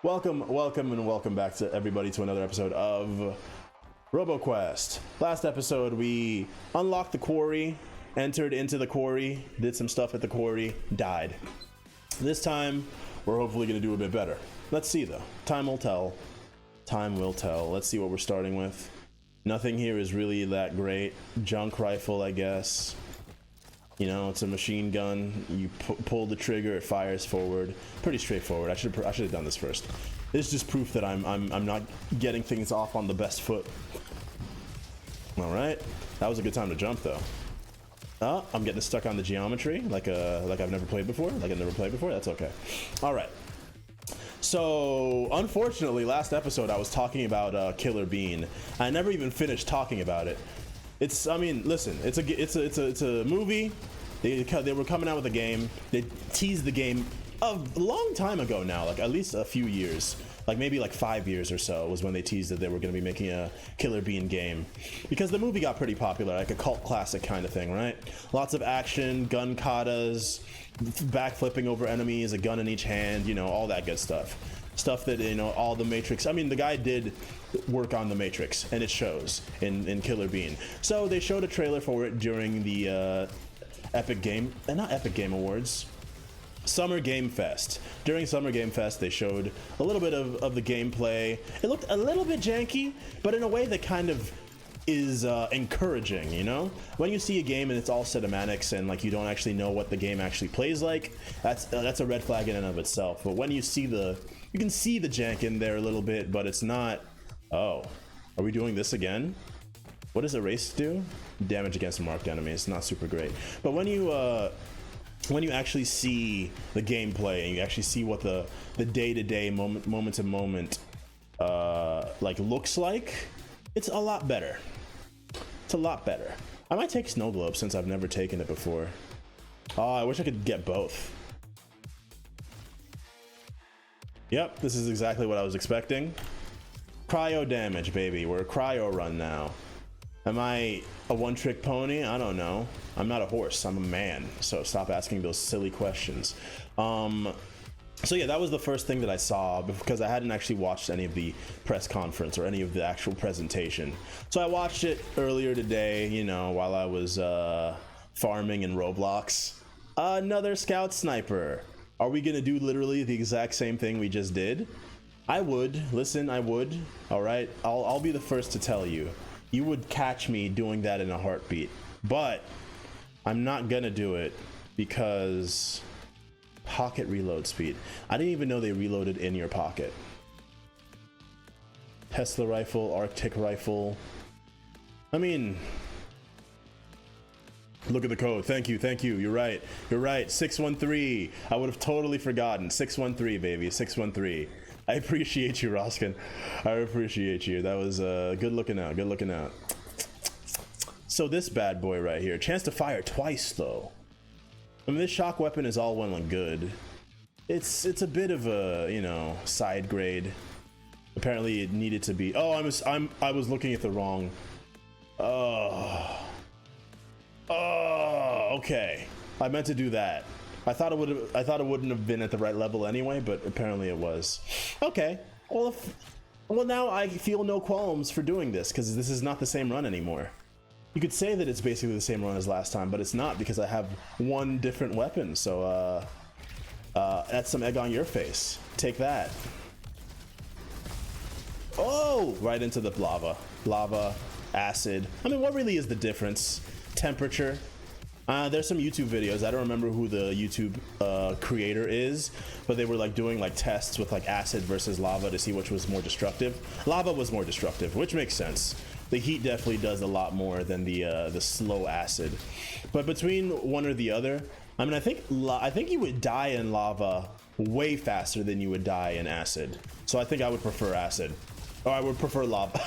Welcome back to everybody to another episode of RoboQuest. Last episode, we unlocked the quarry, entered into the quarry, did some stuff at the quarry, died. This time, we're hopefully going to do a bit better. Let's see, though. Time will tell. Time will tell. Let's see what we're starting with. Nothing here is really that great. Junk rifle, I guess. You know, it's a machine gun. You pull the trigger, it fires forward. Pretty straightforward. I should have done this first. This is just proof that I'm not getting things off on the best foot. All right, that was a good time to jump though. Oh, I'm getting stuck on the geometry like I've never played before. That's okay. All right. So unfortunately, last episode I was talking about Killer Bean. I never even finished talking about it. I mean, listen, it's a movie. They were coming out with a game. They teased the game a long time ago now, like at least a few years, like maybe like 5 years or so was when they teased that they were going to be making a Killer Bean game, because the movie got pretty popular, like a cult classic kind of thing, right? Lots of action, gun katas, backflipping over enemies, a gun in each hand, you know, all that good stuff. Stuff that, you know, all the Matrix, I mean, the guy did work on the Matrix, and it shows in Killer Bean. So they showed a trailer for it during the not Epic Game Awards, Summer Game Fest. During Summer Game Fest, they showed a little bit of the gameplay. It looked a little bit janky, but in a way that kind of is encouraging, you know? When you see a game and it's all cinematics and like you don't actually know what the game actually plays like, that's a red flag in and of itself. But when you see you can see the jank in there a little bit, but it's not. Oh, are we doing this again? What does erase do? Damage against marked enemies. Not super great. But when you actually see the gameplay and you actually see what the day-to-day moment-to-moment like looks like, it's a lot better. It's a lot better. I might take Snow Globe since I've never taken it before. Oh, I wish I could get both. Yep, this is exactly what I was expecting. Cryo damage, baby. We're a cryo run now. Am I a one-trick pony? I don't know. I'm not a horse. I'm a man. So stop asking those silly questions. So yeah, that was the first thing that I saw, because I hadn't actually watched any of the press conference or any of the actual presentation. So I watched it earlier today, you know, while I was farming in Roblox. Another scout sniper. Are we gonna do literally the exact same thing we just did? I would. Listen, I would. All right, I'll be the first to tell you. You would catch me doing that in a heartbeat, but I'm not gonna do it because pocket reload speed. I didn't even know they reloaded in your pocket. Tesla rifle, Arctic rifle. I mean, look at the code. Thank you. You're right. 613. I would have totally forgotten. 613, baby. 613. I appreciate you, Roskin. I appreciate you. That was good looking out. So this bad boy right here. Chance to fire twice, though. I mean, this shock weapon is all well and good. It's a bit of a, you know, side grade. Apparently, it needed to be. Oh, I was looking at the wrong. Oh, okay. I meant to do that. I thought it wouldn't have been at the right level anyway, but apparently it was. Okay. Well, now I feel no qualms for doing this, because this is not the same run anymore. You could say that it's basically the same run as last time, but it's not, because I have one different weapon. So that's some egg on your face. Take that. Oh, right into the lava, acid. I mean, what really is the difference? Temperature. There's some YouTube videos. I don't remember who the YouTube creator is, but they were like doing like tests with like acid versus lava to see which was more destructive. Lava was more destructive, which makes sense. The heat definitely does a lot more than the slow acid. But between one or the other, I mean, I think you would die in lava way faster than you would die in acid. So I think I would prefer acid. Or I would prefer lava.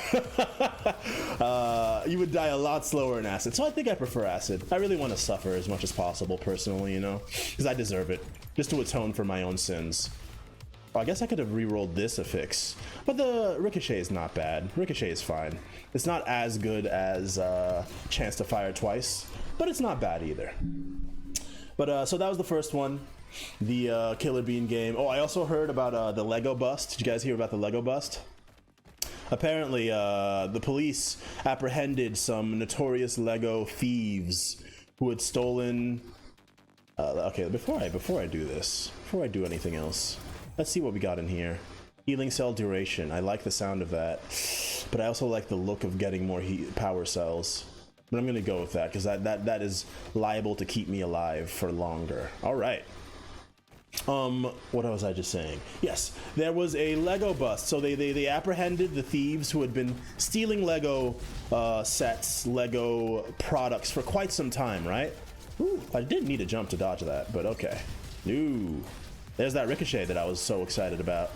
You would die a lot slower in acid. So I think I prefer acid. I really want to suffer as much as possible personally, you know, because I deserve it. Just to atone for my own sins. Oh, I guess I could have re-rolled this a fix. But the Ricochet is not bad. Ricochet is fine. It's not as good as Chance to fire twice, but it's not bad either. But so that was the first one. the Killer Bean game. Oh, I also heard about the Lego bust. Did you guys hear about the Lego bust? Apparently, the police apprehended some notorious Lego thieves who had stolen. Okay, before I do this, before I do anything else, let's see what we got in here. Healing cell duration. I like the sound of that, but I also like the look of getting more power cells. But I'm gonna go with that because that is liable to keep me alive for longer. All right. What was I just saying? Yes, there was a Lego bust. So they apprehended the thieves who had been stealing Lego sets, Lego products for quite some time, right? Ooh, I didn't need a jump to dodge that, but okay. Ooh, there's that ricochet that I was so excited about.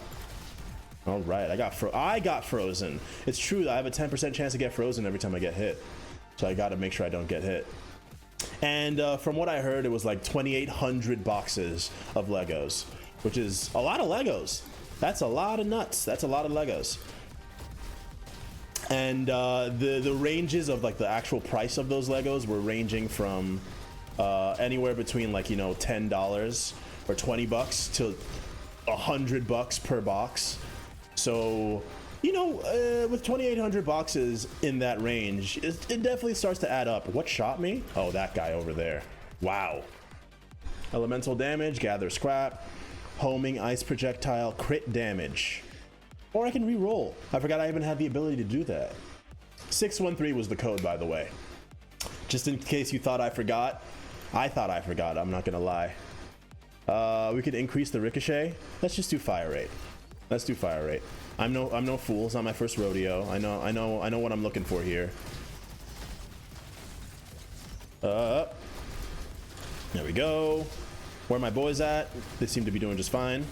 All right, I got frozen. It's true that I have a 10% chance to get frozen every time I get hit. So I gotta make sure I don't get hit. And from what I heard, it was like 2,800 boxes of Legos, which is a lot of Legos. That's a lot of nuts. That's a lot of Legos. And the ranges of like the actual price of those Legos were ranging from anywhere between like, you know, $10 or $20 to $100 per box. So, you know, with 2,800 boxes in that range, it definitely starts to add up. What shot me? Oh, that guy over there. Wow. Elemental damage, gather scrap, homing, ice projectile, crit damage. Or I can re-roll. I forgot I even had the ability to do that. 613 was the code, by the way. Just in case you thought I forgot. I thought I forgot, I'm not gonna lie. We could increase the ricochet. Let's just do fire rate. Let's do fire rate. I'm no fool. It's not my first rodeo. I know what I'm looking for here. There we go. Where are my boys at? They seem to be doing just fine.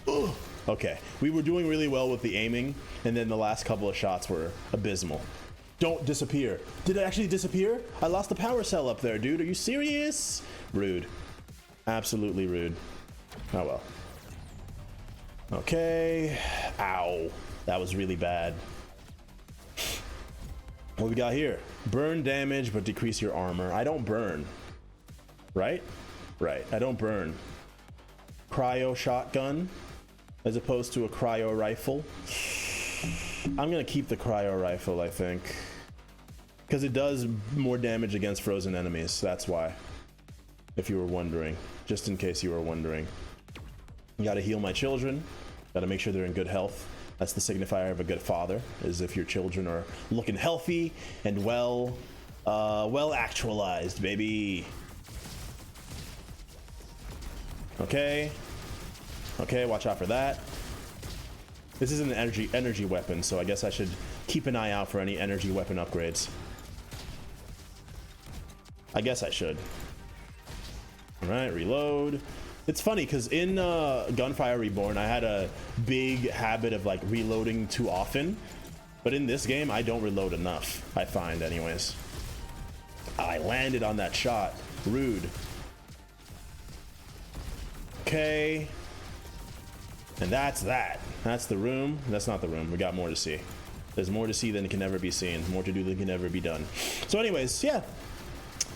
Ugh. Okay, we were doing really well with the aiming, and then the last couple of shots were abysmal. Don't disappear. Did it actually disappear? I lost the power cell up there, dude. Are you serious? Rude. Absolutely rude. Oh well. Okay. Ow. That was really bad. What we got here? Burn damage, but decrease your armor. I don't burn. Right? Right. I don't burn. Cryo shotgun, as opposed to a cryo rifle. I'm gonna keep the cryo rifle, I think. Because it does more damage against frozen enemies. That's why. If you were wondering. Just in case you were wondering. Gotta heal my children. Gotta make sure they're in good health. That's the signifier of a good father, is if your children are looking healthy and well actualized, baby. Okay. Okay, watch out for that. This is an energy weapon, so I guess I should keep an eye out for any energy weapon upgrades. I guess I should. All right, reload. It's funny because in Gunfire Reborn, I had a big habit of like reloading too often, but in this game, I don't reload enough. I find, anyways. I landed on that shot. Rude. Okay. And that's that. That's the room. That's not the room. We got more to see. There's more to see than can ever be seen. More to do than can ever be done. So anyways, yeah.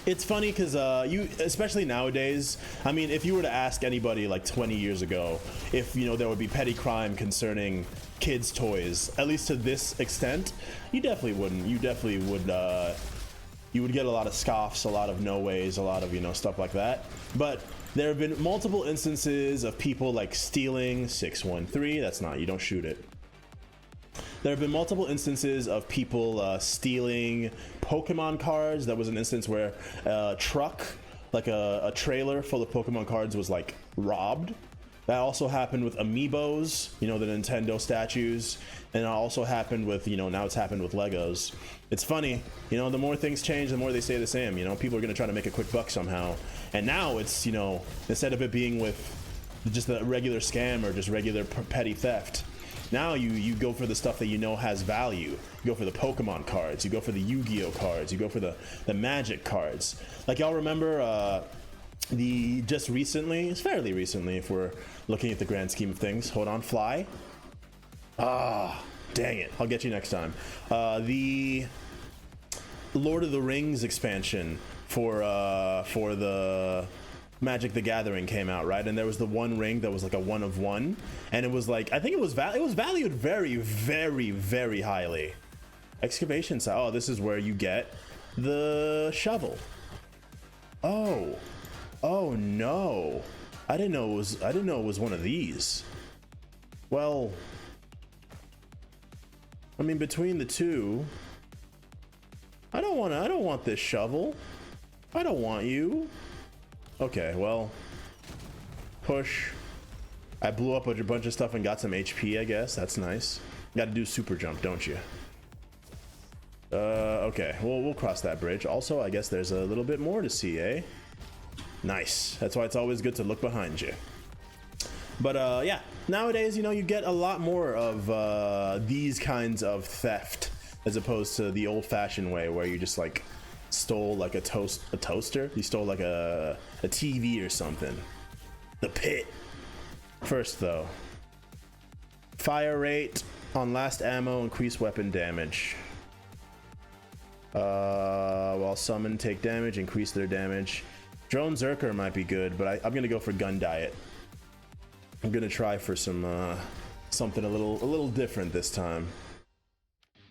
It's funny because you, especially nowadays, I mean, if you were to ask anybody like 20 years ago if, you know, there would be petty crime concerning kids' toys, at least to this extent, you definitely wouldn't. You definitely would, you would get a lot of scoffs, a lot of no ways, a lot of, you know, stuff like that. But there have been multiple instances of people like stealing 613. That's not, you don't shoot it. There have been multiple instances of people stealing Pokemon cards. There was an instance where a truck, like a trailer full of Pokemon cards, was like robbed. That also happened with Amiibos, you know, the Nintendo statues. And it also happened with, you know, now it's happened with Legos. It's funny, you know, the more things change, the more they stay the same. You know, people are going to try to make a quick buck somehow. And now it's, you know, instead of it being with just a regular scam or just regular petty theft, now you go for the stuff that you know has value. You go for the Pokemon cards, you go for the Yu-Gi-Oh cards, you go for the Magic cards. Like, y'all remember just recently, it's fairly recently if we're looking at the grand scheme of things. Hold on, fly. Ah, dang it. I'll get you next time. The Lord of the Rings expansion for the Magic the Gathering came out, right? And there was the one ring that was like a 1 of 1, and it was like, I think it was valued very, very, very highly. Excavation site. Oh, this is where you get the shovel. Oh no, I didn't know it was one of these. Well, I mean, between the two, I don't want this shovel. I don't want you. Okay, well, push. I blew up a bunch of stuff and got some HP, I guess. That's nice. Got to do super jump, don't you? Okay, well, we'll cross that bridge. Also, I guess there's a little bit more to see, eh? Nice. That's why it's always good to look behind you. But yeah, nowadays, you know, you get a lot more of these kinds of theft as opposed to the old-fashioned way where you just like stole like a toaster. You stole like a TV or something. The pit. First though, fire rate on last ammo, increase weapon damage. While summon take damage, increase their damage. Drone Zerker might be good, but I'm gonna go for gun diet. I'm gonna try for some something a little different this time.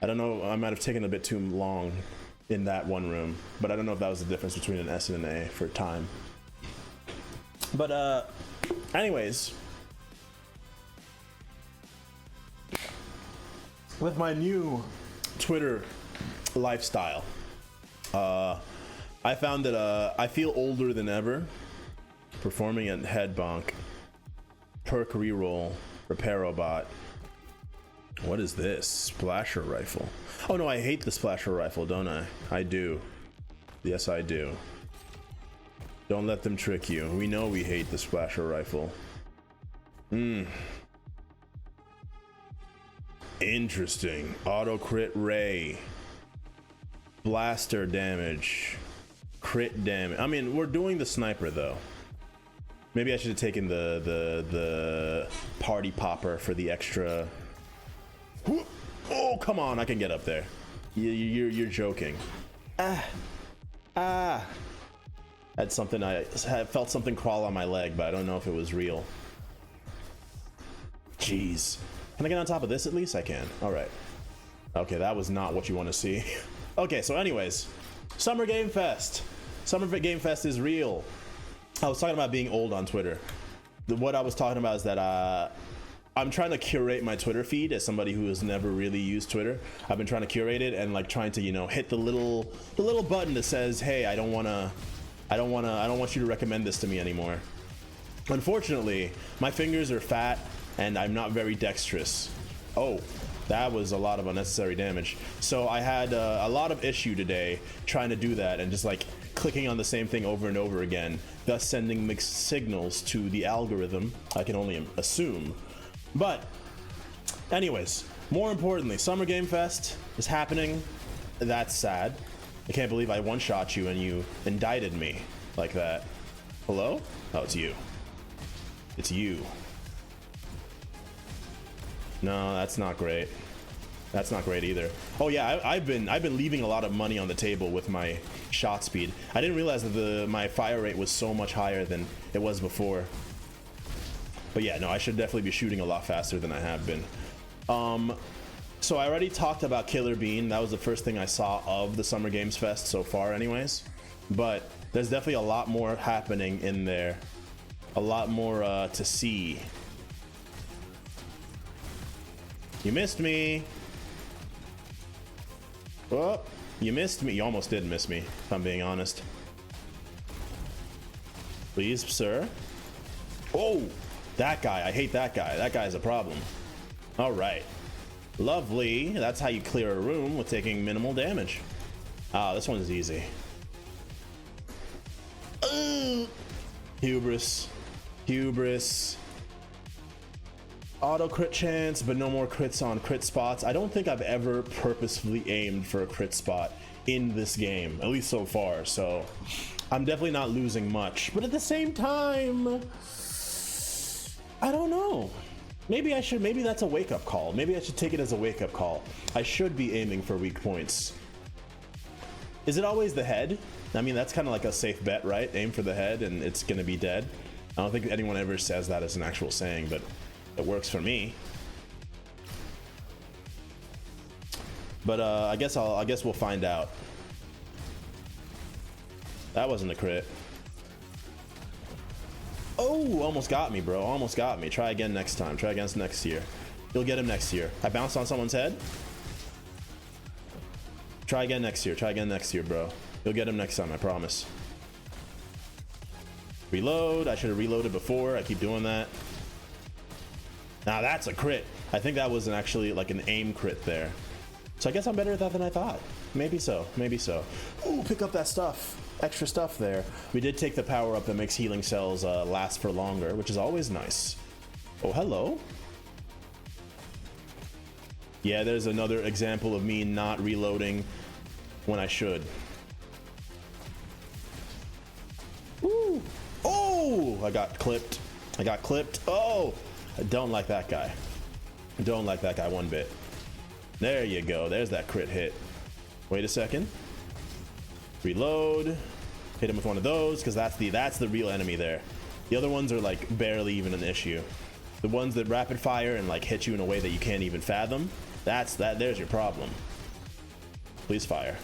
I don't know, I might have taken a bit too long in that one room, but I don't know if that was the difference between an S and an A for time. But anyways, with my new Twitter lifestyle, I found that I feel older than ever. Performing a head bonk, perk reroll, repair robot. What is this? Splasher rifle. Oh no, I hate the splasher rifle, don't I? I do. Yes, I do. Don't let them trick you. We know we hate the splasher rifle. Interesting. Auto crit ray. Blaster damage. Crit damage. I mean, we're doing the sniper though. Maybe I should have taken the party popper for the extra. Oh, come on, I can get up there. You're joking. That's something I felt something crawl on my leg, but I don't know if it was real. Jeez. Can I get on top of this at least? I can. All right. Okay, that was not what you want to see. Okay, so anyways, Summer Game Fest. Summer Game Fest is real. I was talking about being old on Twitter. What I was talking about is that I'm trying to curate my Twitter feed as somebody who has never really used Twitter. I've been trying to curate it and like trying to, you know, hit the little button that says, "Hey, I don't want you to recommend this to me anymore." Unfortunately, my fingers are fat and I'm not very dexterous. Oh, that was a lot of unnecessary damage. So I had a lot of issue today trying to do that and just like clicking on the same thing over and over again, thus sending mixed signals to the algorithm. I can only assume. But anyways, more importantly, Summer Game Fest is happening. That's sad. I can't believe I one-shot you and you indicted me like that. Hello? Oh, it's you. It's you. No, that's not great. That's not great either. Oh yeah, I've been leaving a lot of money on the table with my shot speed. I didn't realize that my fire rate was so much higher than it was before. But yeah, no, I should definitely be shooting a lot faster than I have been. So I already talked about Killer Bean. That was the first thing I saw of the Summer Games Fest so far anyways. But there's definitely a lot more happening in there. A lot more to see. You missed me. Oh, you missed me. You almost did miss me, if I'm being honest. Please, sir. Oh, that guy. I hate that guy. That guy's a problem. All right. Lovely. That's how you clear a room with taking minimal damage. Ah, this one's easy. Hubris. Hubris. Auto crit chance, but no more crits on crit spots. I don't think I've ever purposefully aimed for a crit spot in this game, at least so far, so I'm definitely not losing much. But at the same time, I don't know. Maybe that's a wake-up call. Maybe I should take it as a wake-up call. I should be aiming for weak points. Is it always the head? I mean, that's kind of like a safe bet, right? Aim for the head and it's gonna be dead. I don't think anyone ever says that as an actual saying, but it works for me. But I guess we'll find out. That wasn't a crit. Oh, almost got me, bro. Almost got me. Try again next time. Try again next year. You'll get him next year. I bounced on someone's head. Try again next year. Try again next year, bro. You'll get him next time, I promise. Reload. I should have reloaded before. I keep doing that. Now that's a crit. I think that was actually like an aim crit there. So I guess I'm better at that than I thought. Maybe so. Maybe so. Ooh, pick up that stuff. Extra stuff there. We did take the power up that makes healing cells last for longer, which is always nice. Oh, hello. Yeah, there's another example of me not reloading when I should. Ooh. Oh, I got clipped. I got clipped. Oh, I don't like that guy. I don't like that guy one bit. There you go. There's that crit hit. Wait a second. Reload. Hit him with one of those because that's the real enemy there. The other ones are like barely even an issue. The ones that rapid fire and like hit you in a way that you can't even fathom. There's your problem. Please fire.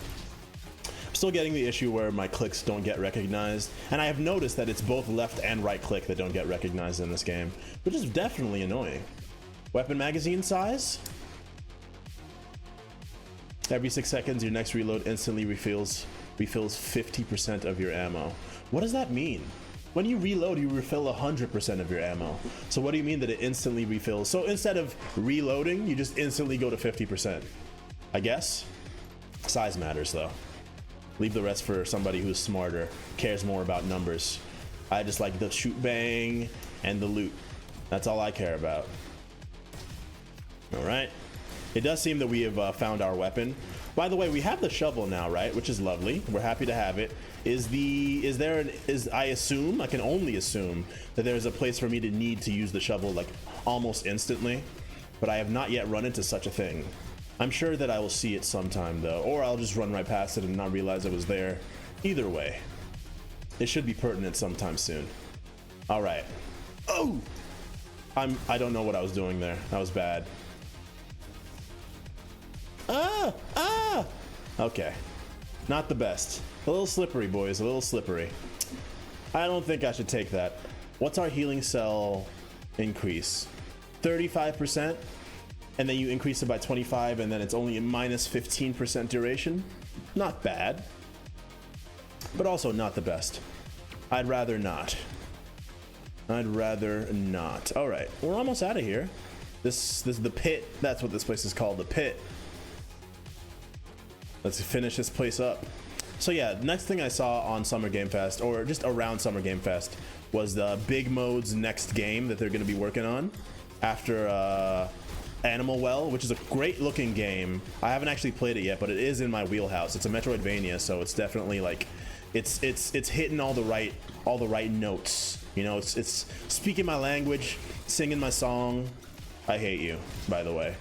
I'm still getting the issue where my clicks don't get recognized, and I have noticed that it's both left and right click that don't get recognized in this game, which is definitely annoying. Weapon magazine size. Every 6 seconds, your next reload instantly refills 50% of your ammo. What does that mean? When you reload, you refill 100% of your ammo. So what do you mean that it instantly refills? So instead of reloading, you just instantly go to 50%. I guess. Size matters though. Leave the rest for somebody who's smarter, cares more about numbers. I just like the shoot bang and the loot. That's all I care about. All right. It does seem that we have found our weapon. By the way, we have the shovel now, right? Which is lovely. We're happy to have it. I assume, I can only assume that there's a place for me to need to use the shovel like almost instantly, but I have not yet run into such a thing. I'm sure that I will see it sometime though, or I'll just run right past it and not realize it was there. Either way, it should be pertinent sometime soon. All right. Oh, I don't know what I was doing there. That was bad. Okay, not the best. A little slippery, boys, a little slippery. I don't think I should take that. What's our healing cell increase? 35%, and then you increase it by 25, and then it's only a minus 15% duration. Not bad, but also not the best. I'd rather not. I'd rather not. All right, we're almost out of here. This is the pit. That's what this place is called, the pit. Let's finish this place up. So yeah, next thing I saw on Summer Game Fest, or just around Summer Game Fest, was the Big Mode's next game that they're going to be working on after Animal Well, which is a great looking game. I haven't actually played it yet, but it is in my wheelhouse. It's a Metroidvania, so it's definitely like it's hitting all the right notes. You know, it's speaking my language, singing my song. I hate you, by the way.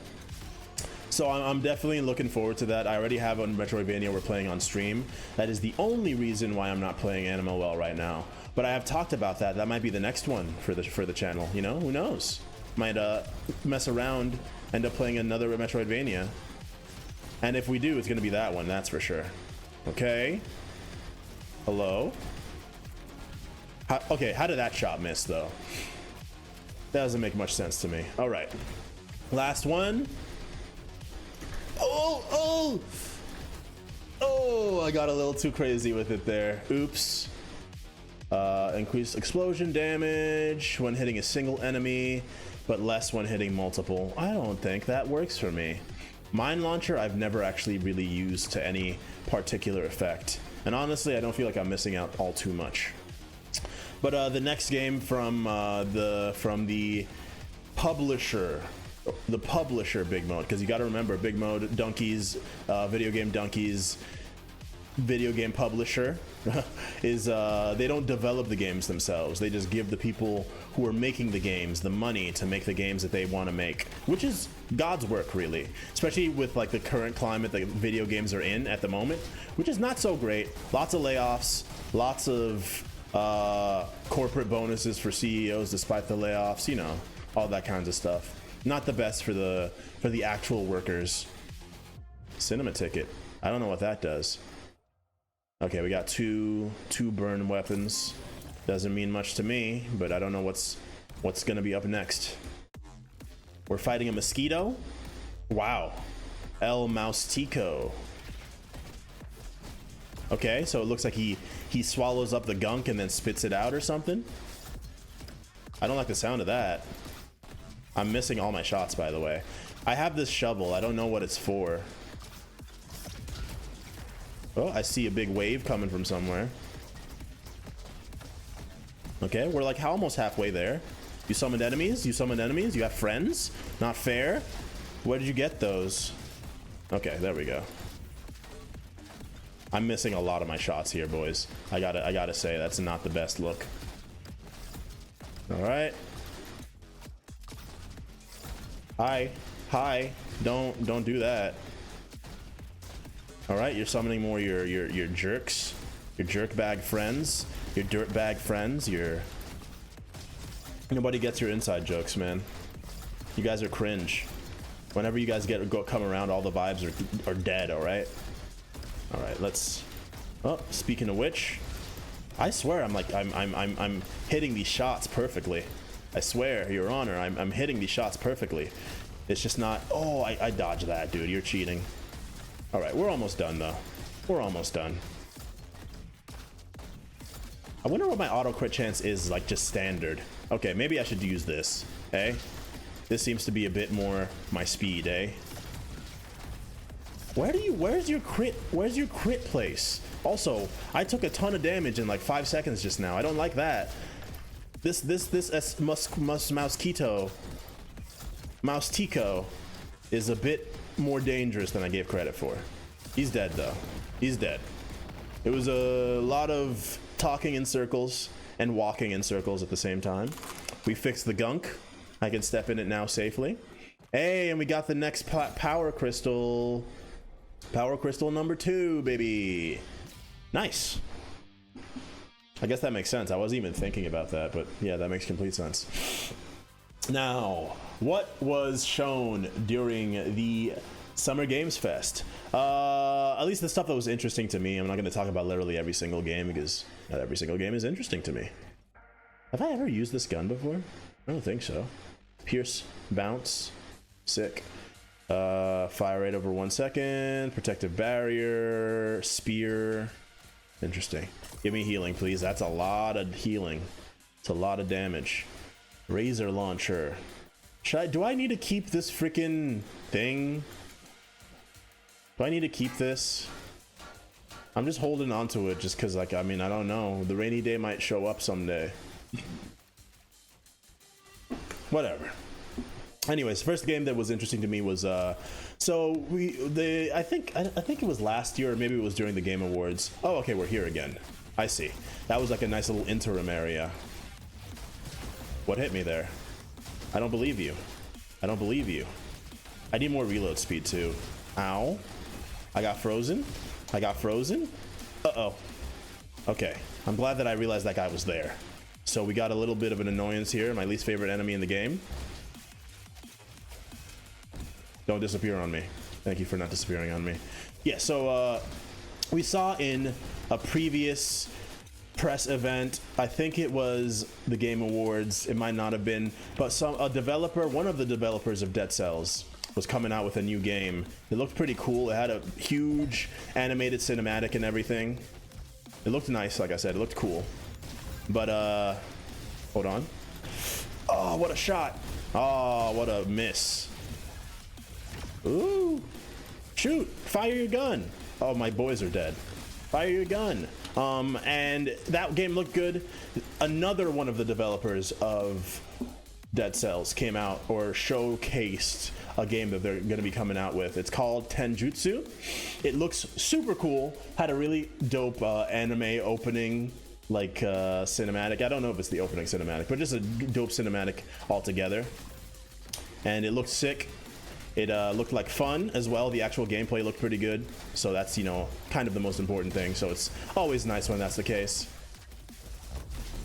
So I'm definitely looking forward to that. I already have a Metroidvania we're playing on stream. That is the only reason why I'm not playing Animal Well right now. But I have talked about that. That might be the next one for the channel. You know, who knows? Might mess around, end up playing another Metroidvania. And if we do, it's gonna be that one. That's for sure. Okay. Hello. Okay. How did that shot miss though? That doesn't make much sense to me. All right. Last one. Oh, I got a little too crazy with it there. Oops. Increased explosion damage when hitting a single enemy, but less when hitting multiple. I don't think that works for me. Mine launcher, I've never actually really used to any particular effect. And honestly, I don't feel like I'm missing out all too much. But the next game from the publisher Big Mode, because you got to remember Big Mode, Donkeys, video game donkeys, video game publisher is they don't develop the games themselves. They just give the people who are making the games the money to make the games that they want to make, which is God's work, really, especially with like the current climate that video games are in at the moment, which is not so great. Lots of layoffs, lots of corporate bonuses for CEOs despite the layoffs, you know, all that kinds of stuff. Not the best for the actual workers. Cinema ticket. I don't know what that does. Okay, we got two burn weapons. Doesn't mean much to me, but I don't know what's gonna be up next. We're fighting a mosquito. Wow, El Moustico. Okay, so it looks like he swallows up the gunk and then spits it out or something. I don't like the sound of that. I'm missing all my shots, by the way. I have this shovel. I don't know what it's for. Oh, I see a big wave coming from somewhere. Okay, we're like almost halfway there. You summoned enemies? You summoned enemies? You have friends? Not fair? Where did you get those? Okay, there we go. I'm missing a lot of my shots here, boys. I gotta say, that's not the best look. All right. Hi. Don't do that. All right, you're summoning more your jerks, your jerk bag friends, your dirt bag friends. Nobody gets your inside jokes, man. You guys are cringe. Whenever you guys come around, all the vibes are dead. All right. All right, let's. Oh, speaking of which, I swear I'm hitting these shots perfectly. I swear, Your Honor, I'm hitting these shots perfectly. It's just not. Oh, I dodged that, dude. You're cheating. All right, we're almost done though. We're almost done. I wonder what my auto crit chance is, like just standard. Okay, maybe I should use this. Eh? This seems to be a bit more my speed, eh? Where's your crit place? Also, I took a ton of damage in like 5 seconds just now. I don't like that. This Moustico is a bit more dangerous than I gave credit for. He's dead though. He's dead. It was a lot of talking in circles and walking in circles at the same time. We fixed the gunk. I can step in it now safely. Hey, and we got the next power crystal. Power crystal number 2, baby. Nice. I guess that makes sense. I wasn't even thinking about that, but yeah, that makes complete sense. Now, what was shown during the Summer Games Fest? At least the stuff that was interesting to me. I'm not going to talk about literally every single game because not every single game is interesting to me. Have I ever used this gun before? I don't think so. Pierce, bounce, sick. Fire rate over 1 second, protective barrier, spear. Interesting. Give me healing, please. That's a lot of healing. It's a lot of damage. Razor launcher. Do I need to keep this freaking thing? Do I need to keep this? I'm just holding on to it just because, like, I mean, I don't know. The rainy day might show up someday. Whatever. Anyways, first game that was interesting to me was I think it was last year or maybe it was during the Game Awards. Oh, okay, we're here again. I see. That was like a nice little interim area. What hit me there? I don't believe you. I don't believe you. I need more reload speed too. Ow. I got frozen. I got frozen. Uh-oh. Okay. I'm glad that I realized that guy was there. So we got a little bit of an annoyance here. My least favorite enemy in the game. Don't disappear on me. Thank you for not disappearing on me. Yeah, so we saw in a previous press event, I think it was the Game Awards, it might not have been, but one of the developers of Dead Cells was coming out with a new game. It looked pretty cool. It had a huge animated cinematic and everything. It looked nice, like I said, it looked cool. But hold on. Oh, what a shot. Oh, what a miss. Ooh, shoot, fire your gun. Oh, my boys are dead. Fire your gun. And that game looked good. Another one of the developers of Dead Cells came out or showcased a game that they're going to be coming out with. It's called Tenjutsu. It looks super cool. Had a really dope anime opening, like cinematic. I don't know if it's the opening cinematic, but just a dope cinematic altogether. And it looked sick. It looked like fun as well. The actual gameplay looked pretty good. So that's, you know, kind of the most important thing. So it's always nice when that's the case.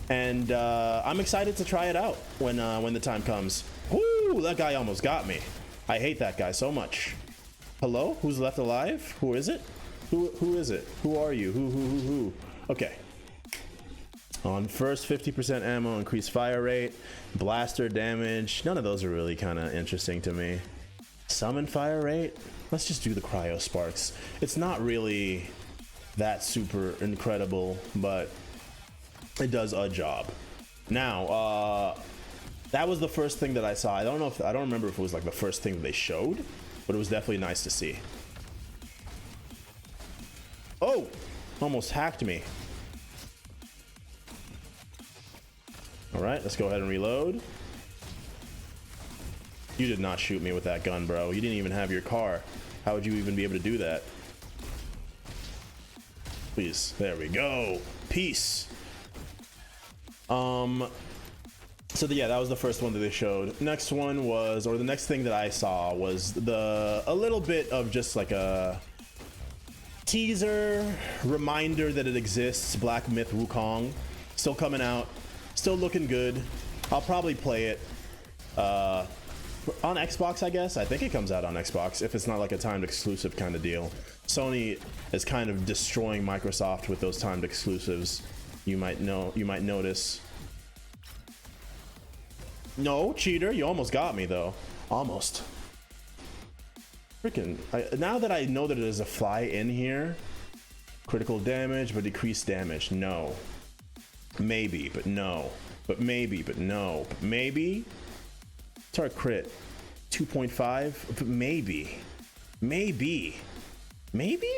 And I'm excited to try it out when the time comes. Woo, that guy almost got me. I hate that guy so much. Hello? Who's left alive? Who is it? Who is it? Who are you? Who? Okay. On first, 50% ammo, increased fire rate, blaster damage. None of those are really kind of interesting to me. Summon fire rate? Let's just do the cryo sparks. It's not really that super incredible, but it does a job. Now, that was the first thing that I saw. I don't remember if it was like the first thing that they showed, but it was definitely nice to see. Oh, almost hacked me. All right, let's go ahead and reload. You did not shoot me with that gun, bro. You didn't even have your car. How would you even be able to do that? Please, there we go. Peace. So yeah, that was the first one that they showed. Next one was, or the next thing that I saw was a little bit of just like a teaser reminder that it exists. Black Myth Wukong, still coming out, still looking good. I'll probably play it on Xbox, I guess. I think it comes out on Xbox if it's not like a timed exclusive kind of deal. Sony is kind of destroying Microsoft with those timed exclusives. You might notice. No, cheater, you almost got me though. Almost. Freaking, now that I know that there's a fly in here, critical damage but decreased damage. No. Maybe, but no. But maybe, but no. But maybe. It's our crit. 2.5. But maybe. Maybe. Maybe?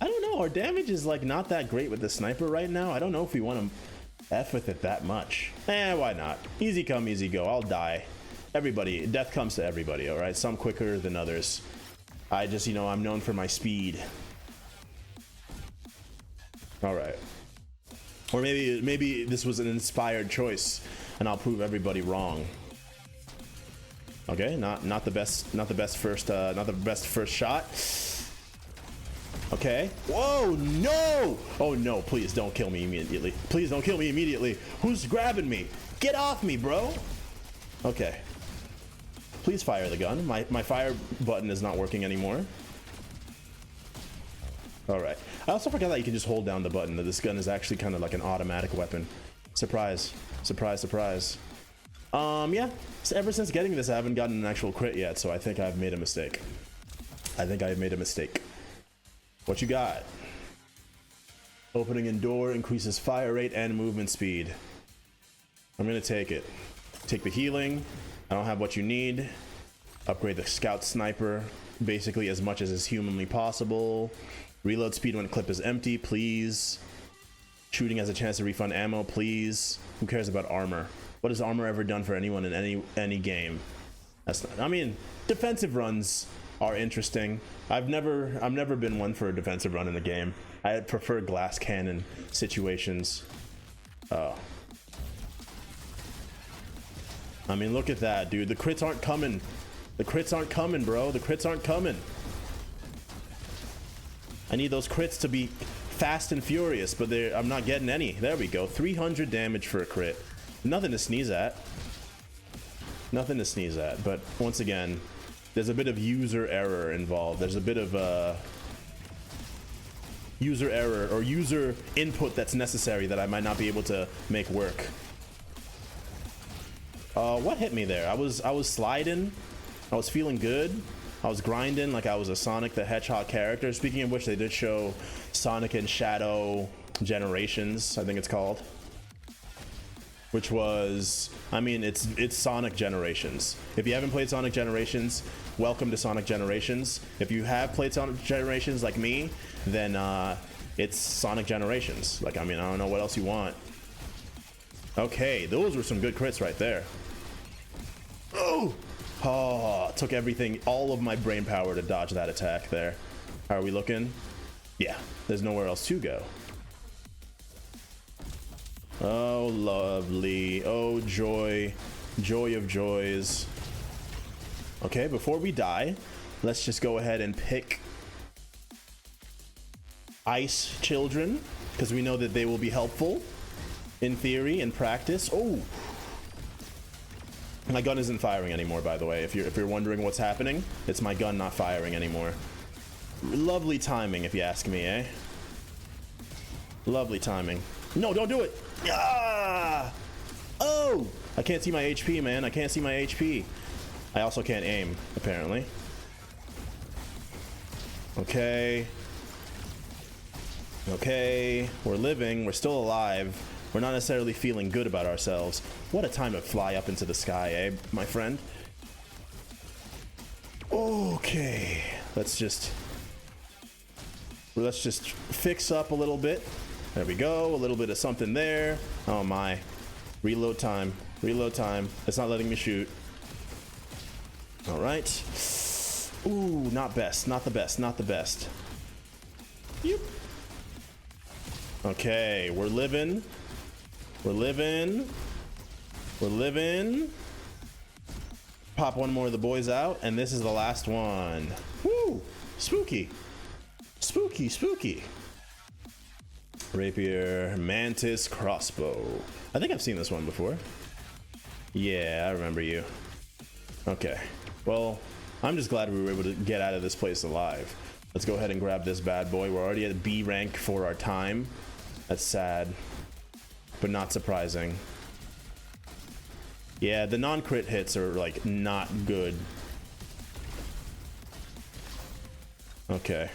I don't know. Our damage is like not that great with the sniper right now. I don't know if we want to F with it that much. Why not? Easy come, easy go. I'll die. Everybody. Death comes to everybody, alright? Some quicker than others. I just, you know, I'm known for my speed. Alright. Or maybe this was an inspired choice and I'll prove everybody wrong. Okay, not the best first shot. Okay. Whoa, no! Oh no, please don't kill me immediately. Please don't kill me immediately. Who's grabbing me? Get off me, bro. Okay. Please fire the gun. My fire button is not working anymore. Alright. I also forgot that you can just hold down the button, that this gun is actually kind of like an automatic weapon. Surprise. Surprise, surprise. Yeah. So ever since getting this, I haven't gotten an actual crit yet, so I think I've made a mistake. What you got? Opening in door increases fire rate and movement speed. I'm gonna take it. Take the healing. I don't have what you need. Upgrade the scout sniper basically as much as is humanly possible. Reload speed when clip is empty, please. Shooting has a chance to refund ammo, please. Who cares about armor? What has armor ever done for anyone in any game? That's not, I mean, defensive runs are interesting. I've never been one for a defensive run in the game. I prefer glass cannon situations. Oh. I mean, look at that, dude. The crits aren't coming. The crits aren't coming, bro. The crits aren't coming. I need those crits to be fast and furious, but I'm not getting any. There we go. 300 damage for a crit. Nothing to sneeze at. Nothing to sneeze at. But once again, there's a bit of user error involved. There's a bit of user error or user input that's necessary that I might not be able to make work. What hit me there? I was sliding. I was feeling good. I was grinding like I was a Sonic the Hedgehog character. Speaking of which, they did show Sonic and Shadow Generations, I think it's called. Which was, I mean, it's Sonic Generations. If you haven't played Sonic Generations, welcome to Sonic Generations. If you have played Sonic Generations like me, then it's Sonic Generations. Like, I mean, I don't know what else you want. Okay, those were some good crits right there. Oh, it took everything, all of my brain power to dodge that attack there. How are we looking? Yeah, there's nowhere else to go. Oh, lovely. Oh, joy. Joy of joys. Okay, before we die, let's just go ahead and pick ice children, because we know that they will be helpful in theory and practice. Oh, my gun isn't firing anymore, by the way. If you're wondering what's happening, it's my gun not firing anymore. Lovely timing, if you ask me, eh? Lovely timing. No, don't do it. Ah! Oh, I can't see my HP, man. I can't see my HP. I also can't aim, apparently. Okay. Okay, we're living, we're still alive. We're not necessarily feeling good about ourselves. What a time to fly up into the sky, eh, my friend? Okay, let's just fix up a little bit. There we go, a little bit of something there. Oh my, reload time, reload time. It's not letting me shoot. All right. Ooh, not best, not the best, not the best. Yep. Okay, we're living. We're living. We're living. Pop one more of the boys out, and this is the last one. Woo! Spooky. Spooky, spooky. Rapier, mantis, crossbow. I think I've seen this one before. Yeah, I remember you. Okay. Well, I'm just glad we were able to get out of this place alive. Let's go ahead and grab this bad boy. We're already at B rank for our time. That's sad, but not surprising. Yeah, the non-crit hits are like not good. Okay.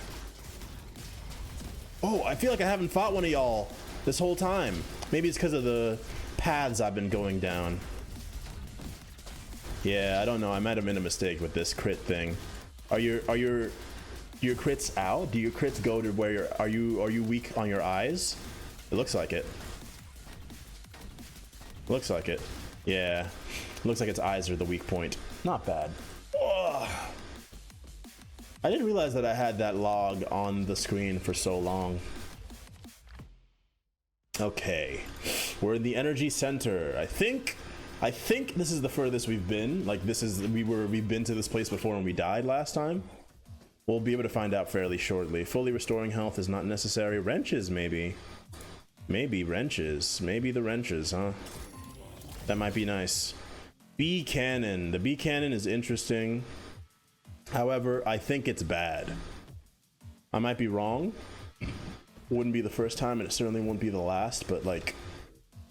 Oh, I feel like I haven't fought one of y'all this whole time. Maybe it's because of the paths I've been going down. Yeah, I don't know. I might have made a mistake with this crit thing. Are your crits out? Do your crits go to where are you weak on your eyes? It looks like it. Looks like it. Yeah. Looks like its eyes are the weak point. Not bad. Ugh. I didn't realize that I had that log on the screen for so long. Okay. We're in the energy center. I think this is the furthest we've been. Like we've been to this place before when we died last time. We'll be able to find out fairly shortly. Fully restoring health is not necessary. Wrenches, maybe. Maybe wrenches. Maybe the wrenches, huh? That might be nice. B cannon. The B cannon is interesting. However, I think it's bad. I might be wrong. Wouldn't be the first time, and it certainly wouldn't be the last, but like,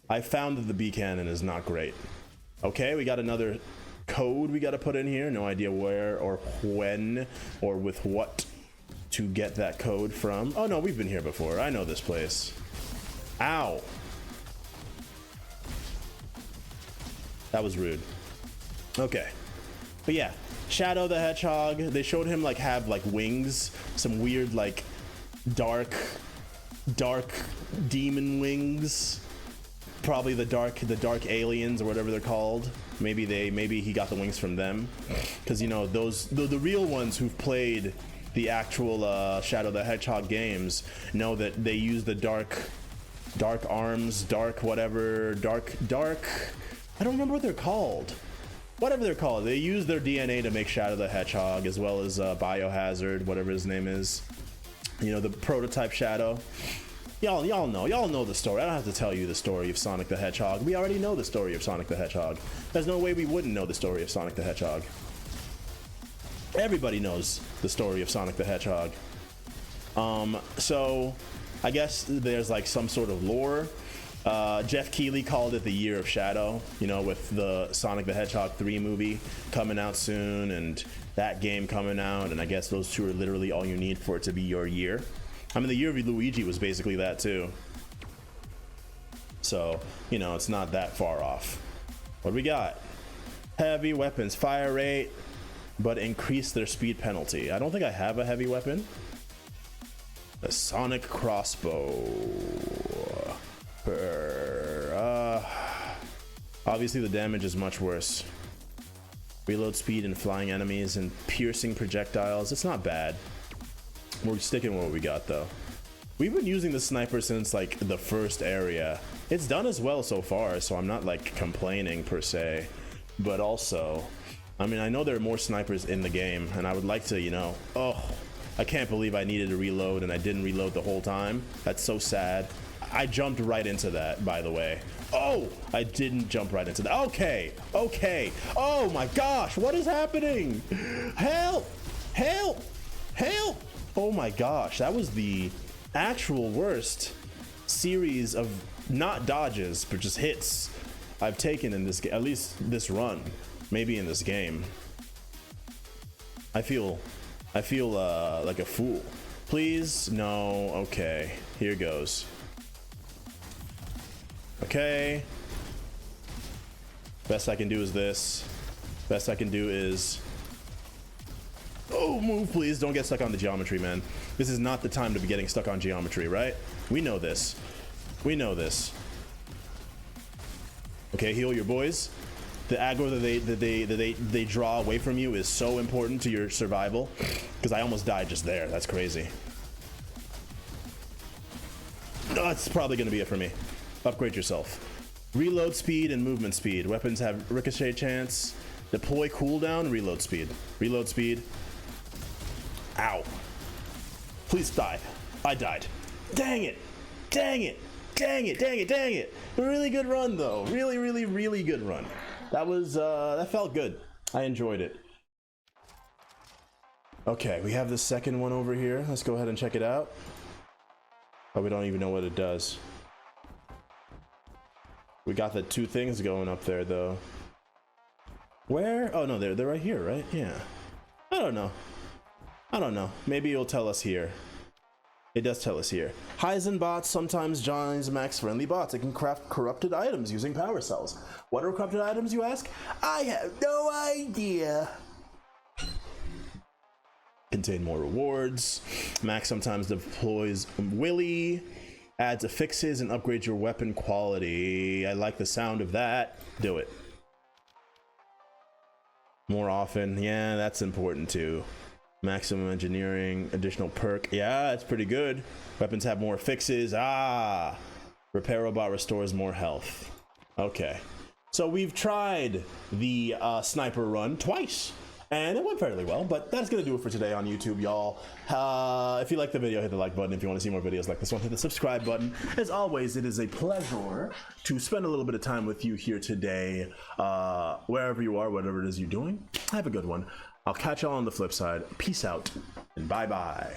I found that the B cannon is not great. Okay, we got another code we got to put in here. No idea where or when or with what to get that code from. Oh no, we've been here before. I know this place. Ow. That was rude. Okay. But yeah, Shadow the Hedgehog, they showed him like have like wings, some weird like dark demon wings. Probably the dark aliens or whatever they're called. Maybe he got the wings from them, because you know those the real ones who've played the actual Shadow the Hedgehog games know that they use the dark arms, dark whatever, dark. I don't remember what they're called. Whatever they're called, they use their DNA to make Shadow the Hedgehog, as well as Biohazard, whatever his name is. You know, the prototype Shadow. Y'all know the story. I don't have to tell you the story of Sonic the Hedgehog. We already know the story of Sonic the Hedgehog. There's no way we wouldn't know the story of Sonic the Hedgehog. Everybody knows the story of Sonic the Hedgehog. So I guess there's like some sort of lore. Jeff Keighley called it the Year of Shadow, you know, with the Sonic the Hedgehog 3 movie coming out soon and that game coming out, and I guess those two are literally all you need for it to be your year. I mean, the Year of Luigi was basically that too. So, you know, it's not that far off. What do we got? Heavy weapons, fire rate, but increase their speed penalty. I don't think I have a heavy weapon. A sonic crossbow. Obviously the damage is much worse. Reload speed and flying enemies and piercing projectiles. It's not bad. We're sticking with what we got though. We've been using the sniper since like the first area. It's done as well so far, so I'm not like complaining per se. But also, I mean, I know there are more snipers in the game, and I would like to, you know, oh, I can't believe I needed to reload and I didn't reload the whole time. That's so sad. I jumped right into that, by the way. Oh, I didn't jump right into that. Okay, okay. Oh my gosh, what is happening? Help, help, help. Oh my gosh, that was the actual worst series of not dodges, but just hits I've taken in this game, at least this run, maybe in this game. I feel like a fool. Please, no, okay, here goes. Okay. Best I can do is this. Best I can do is... Oh, move, please. Don't get stuck on the geometry, man. This is not the time to be getting stuck on geometry, right? We know this. We know this. Okay, heal your boys. The aggro that they draw away from you is so important to your survival. Because I almost died just there. That's crazy. Oh, that's probably going to be it for me. Upgrade yourself. Reload speed and movement speed. Weapons have ricochet chance. Deploy cooldown. Reload speed. Reload speed. Ow. Please die. I died. Dang it. Dang it. Dang it. Dang it. Dang it. Really good run though. Really, really, really good run. That was, that felt good. I enjoyed it. Okay, we have the second one over here. Let's go ahead and check it out. Oh, we don't even know what it does. We got the two things going up there though. Where? Oh no, they're right here, right? Yeah. I don't know. I don't know. Maybe it'll tell us here. It does tell us here. Heizen bots sometimes joins max friendly bots. It can craft corrupted items using power cells. What are corrupted items, you ask? I have no idea. Contain more rewards. Max sometimes deploys Willy. Adds affixes and upgrades your weapon quality. I like the sound of that. Do it. More often. Yeah, that's important too. Maximum engineering, additional perk. Yeah, it's pretty good. Weapons have more affixes. Ah. Repair robot restores more health. Okay. So we've tried the sniper run twice. And it went fairly well, but that's gonna do it for today on YouTube, y'all. If you like the video, hit the like button. If you want to see more videos like this one, hit the subscribe button. As always, it is a pleasure to spend a little bit of time with you here today, wherever you are, whatever it is you're doing. Have a good one. I'll catch y'all on the flip side. Peace out, and bye-bye.